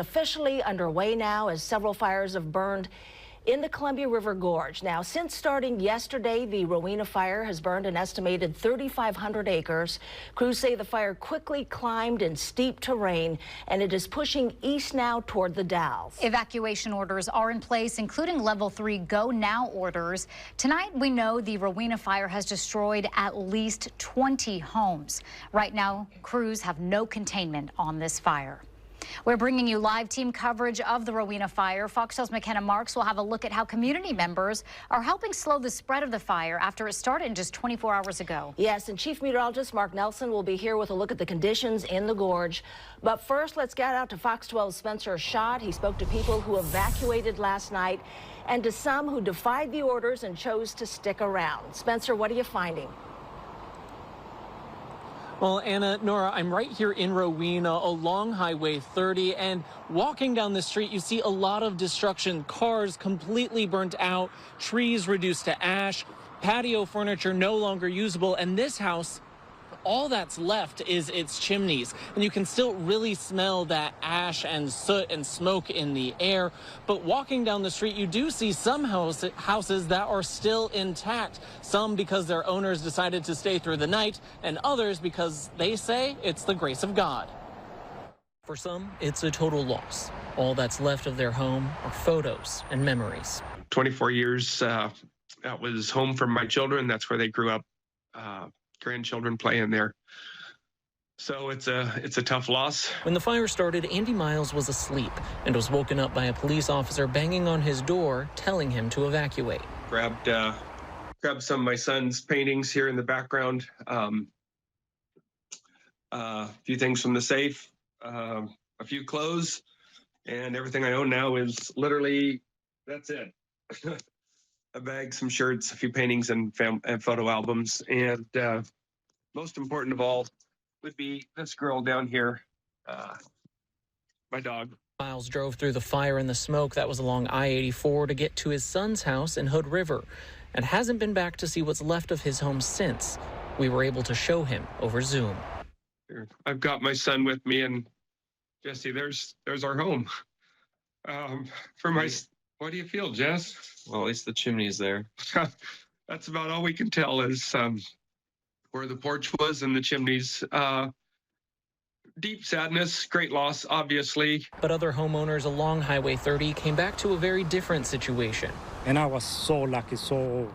Officially underway now as several fires have burned in the Columbia River Gorge. Now, since starting yesterday, the Rowena Fire has burned an estimated 3,500 acres. Crews say the fire quickly climbed in steep terrain, and it is pushing east now toward the Dalles. Evacuation orders are in place, including level 3 go now orders. Tonight, we know the Rowena Fire has destroyed at least 20 homes. Right now, crews have no containment on this fire. We're bringing you live team coverage of the Rowena Fire. Fox 12's McKenna Marks will have a look at how community members are helping slow the spread of the fire after it started just 24 hours ago. Yes, and Chief Meteorologist Mark Nelson will be here with a look at the conditions in the gorge. But first, let's get out to Fox 12's Spencer Schott. He spoke to people who evacuated last night and to some who defied the orders and chose to stick around. Spencer, what are you finding? Well, Anna, Nora, I'm right here in Rowena along Highway 30, and walking down the street, you see a lot of destruction. Cars completely burnt out, trees reduced to ash, patio furniture no longer usable, and this house, all that's left is its chimneys. And you can still really smell that ash and soot and smoke in the air. But walking down the street, you do see some houses that are still intact. Some because their owners decided to stay through the night, and others because they say it's the grace of God. For some, it's a total loss. All that's left of their home are photos and memories. 24 years, that was home for my children. That's where they grew up. Grandchildren playing there. So it's a tough loss. When the fire started, Andy Miles was asleep and was woken up by a police officer banging on his door, telling him to evacuate. Grabbed some of my son's paintings here in the background. A few things from the safe, a few clothes, and everything I own now is literally, that's it. A bag, some shirts, a few paintings and photo albums. And most important of all would be this girl down here, my dog. Miles drove through the fire and the smoke that was along I-84 to get to his son's house in Hood River and hasn't been back to see what's left of his home since. We were able to show him over Zoom. Here, I've got my son with me, and Jesse, there's our home. What do you feel, Jess? Well, at least the chimney's there. That's about all we can tell is where the porch was and the chimneys. Deep sadness, great loss, obviously. But other homeowners along Highway 30 came back to a very different situation. And I was so lucky, so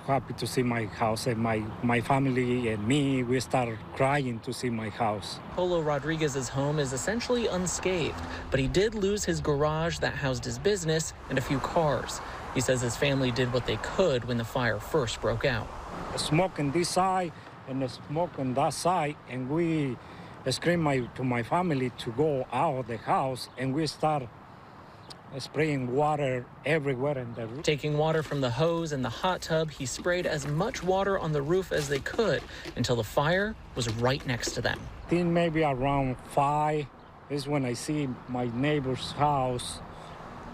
happy to see my house, and my family and me, we started crying to see my house. Polo Rodriguez's home is essentially unscathed, but he did lose his garage that housed his business and a few cars. He says his family did what they could when the fire first broke out. Smoke on this side and the smoke on that side, and we screamed to my family to go out of the house, and we start spraying water everywhere in the roof. Taking water from the hose and the hot tub, he sprayed as much water on the roof as they could until the fire was right next to them. I think maybe around 5 is when I see my neighbor's house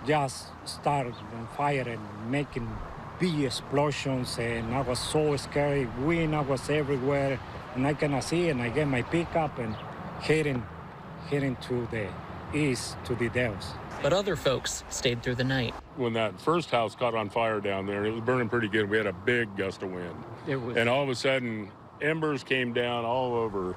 just started on fire and making big explosions, and I was so scared. Wind was everywhere, and I cannot see, and I get my pickup and heading to the east to the Dalles. But other folks stayed through the night. When that first house caught on fire down there, it was burning pretty good. We had a big gust of wind. And all of a sudden, embers came down all over,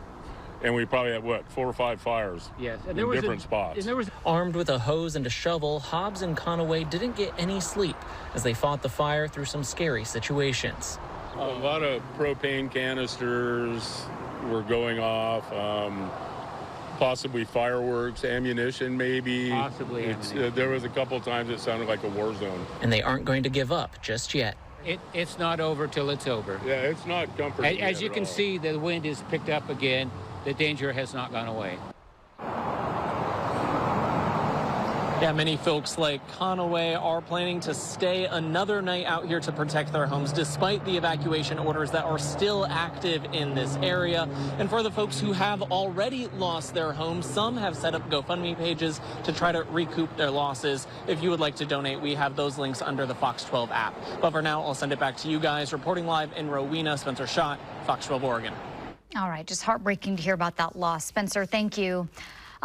and we probably had, 4 or 5 fires in different spots. Armed with a hose and a shovel, Hobbs and Conaway didn't get any sleep as they fought the fire through some scary situations. A lot of propane canisters were going off. Possibly fireworks, ammunition, maybe. Possibly ammunition. There was a couple of times it sounded like a war zone. And they aren't going to give up just yet. It's not over till it's over. Yeah, it's not comforting. As you can see, the wind is picked up again. The danger has not gone away. Yeah, many folks like Conaway are planning to stay another night out here to protect their homes despite the evacuation orders that are still active in this area. And for the folks who have already lost their homes, some have set up GoFundMe pages to try to recoup their losses. If you would like to donate, we have those links under the Fox 12 app. But for now, I'll send it back to you guys. Reporting live in Rowena, Spencer Schott, Fox 12 Oregon. All right, just heartbreaking to hear about that loss. Spencer, thank you.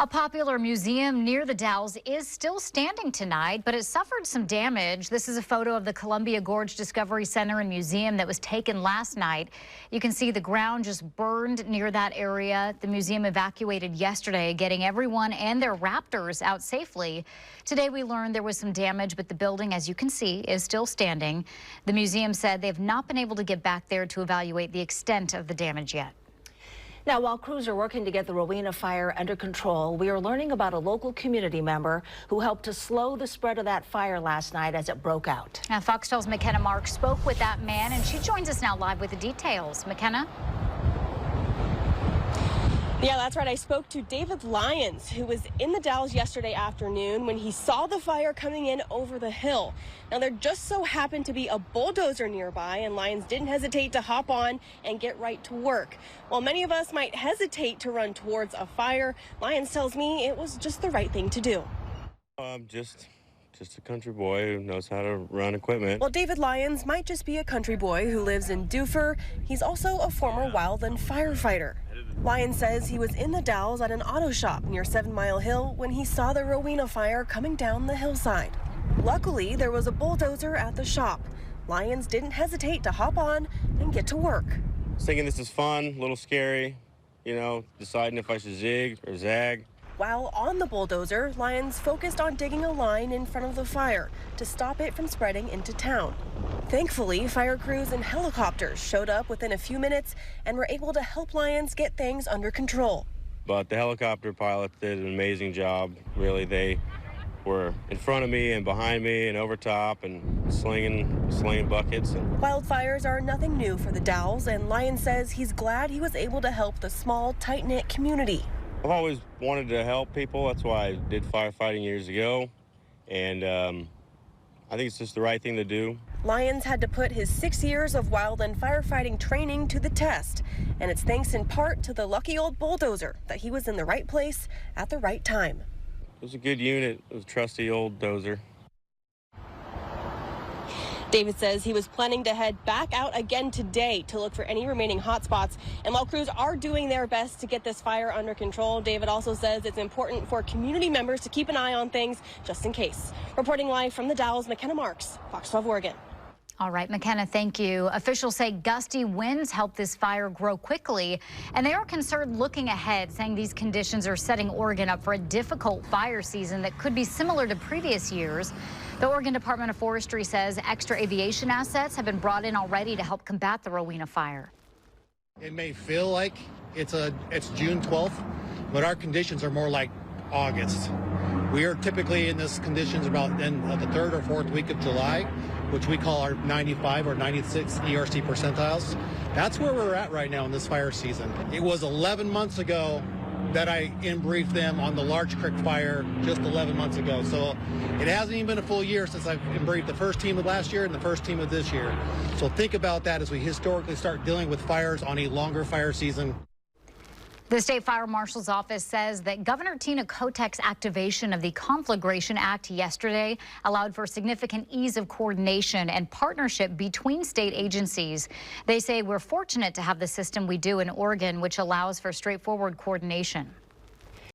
A popular museum near the Dalles is still standing tonight, but it suffered some damage. This is a photo of the Columbia Gorge Discovery Center and Museum that was taken last night. You can see the ground just burned near that area. The museum evacuated yesterday, getting everyone and their raptors out safely. Today we learned there was some damage, but the building, as you can see, is still standing. The museum said they have not been able to get back there to evaluate the extent of the damage yet. Now, while crews are working to get the Rowena fire under control, we are learning about a local community member who helped to slow the spread of that fire last night as it broke out. Now, Fox 12's McKenna Marks spoke with that man, and she joins us now live with the details. McKenna? Yeah, that's right. I spoke to David Lyons, who was in the Dalles yesterday afternoon when he saw the fire coming in over the hill. Now, there just so happened to be a bulldozer nearby, and Lyons didn't hesitate to hop on and get right to work. While many of us might hesitate to run towards a fire, Lyons tells me it was just the right thing to do. Just a country boy who knows how to run equipment. Well, David Lyons might just be a country boy who lives in Dufur. He's also a former wildland firefighter. Lyons says he was in the Dalles at an auto shop near 7 Mile Hill when he saw the Rowena fire coming down the hillside. Luckily, there was a bulldozer at the shop. Lyons didn't hesitate to hop on and get to work. I was thinking this is fun, a little scary, deciding if I should zig or zag. While on the bulldozer, Lyons focused on digging a line in front of the fire to stop it from spreading into town. Thankfully, fire crews and helicopters showed up within a few minutes and were able to help Lyons get things under control. But the helicopter pilots did an amazing job. Really, they were in front of me and behind me and over top and slinging buckets. Wildfires are nothing new for the Dalles, and Lyons says he's glad he was able to help the small, tight-knit community. I've always wanted to help people. That's why I did firefighting years ago. And I think it's just the right thing to do. Lyons had to put his 6 years of wildland firefighting training to the test. And it's thanks in part to the lucky old bulldozer that he was in the right place at the right time. It was a good unit. It was a trusty old dozer. David says he was planning to head back out again today to look for any remaining hot spots. And while crews are doing their best to get this fire under control, David also says it's important for community members to keep an eye on things just in case. Reporting live from the Dalles, McKenna Marks, Fox 12 Oregon. All right, McKenna, thank you. Officials say gusty winds helped this fire grow quickly, and they are concerned looking ahead, saying these conditions are setting Oregon up for a difficult fire season that could be similar to previous years. The Oregon Department of Forestry says extra aviation assets have been brought in already to help combat the Rowena fire. It may feel like it's June 12th, but our conditions are more like August. We are typically in this conditions about in the 3rd or 4th week of July, which we call our 95 or 96 ERC percentiles. That's where we're at right now in this fire season. It was 11 months ago that I briefed them on the Larch Creek fire, just 11 months ago. So it hasn't even been a full year since I've briefed the first team of last year and the first team of this year. So think about that as we historically start dealing with fires on a longer fire season. The State Fire Marshal's office says that Governor Tina Kotek's activation of the Conflagration Act yesterday allowed for significant ease of coordination and partnership between state agencies. They say we're fortunate to have the system we do in Oregon, which allows for straightforward coordination.